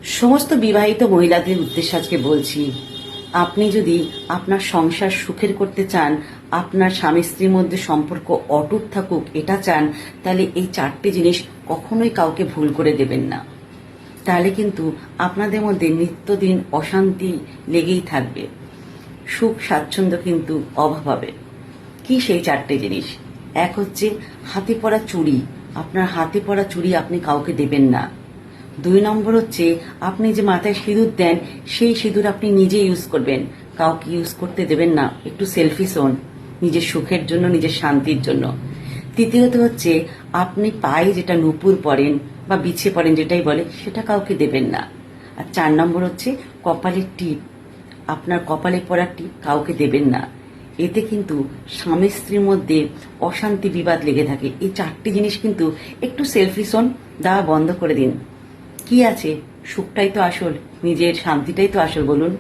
সমস্ত বিবাহিত মহিলাদের উদ্দেশ্যে আজকে বলছি, আপনি যদি আপনার সংসার সুখের করতে চান, আপনার স্বামী স্ত্রীর মধ্যে সম্পর্ক অটুট থাকুক এটা চান, তাহলে এই চারটে জিনিস কখনোই কাউকে ভুল করে দেবেন না। তাহলে কিন্তু আপনাদের মধ্যে নিত্যদিন অশান্তি লেগেই থাকবে, সুখ স্বাচ্ছন্দ্য কিন্তু অভাব হবে। কি সেই চারটে জিনিস? এক হচ্ছে হাতে পরা চুড়ি। আপনার হাতে পরা চুড়ি আপনি কাউকে দেবেন না। 2 নম্বর হচ্ছে আপনি যে মাথায় সিঁদুর দেন সেই সিঁদুর আপনি নিজে ইউজ করবেন, কাউকে ইউজ করতে দেবেন না। একটু সেলফিশ হন, নিজের সুখের জন্য, নিজের শান্তির জন্য। তৃতীয়ত হচ্ছে আপনি পায়ে যেটা নূপুর পরেন বা বিছে পরেন, যেটাই বলে, সেটা কাউকে দেবেন না। আর 4 নম্বর হচ্ছে কপালের টিপ। আপনার কপালে পরা টিপ কাউকে দেবেন না। এতে কিন্তু স্বামী স্ত্রীর মধ্যে অশান্তি বিবাদ লেগে থাকে। এই চারটি জিনিস কিন্তু একটু সেলফিশ হন, দেওয়া বন্ধ করে দিন। কি আছে? সুখটাই তো আসল, নিজের শান্তিটাই তো আসল, বলুন।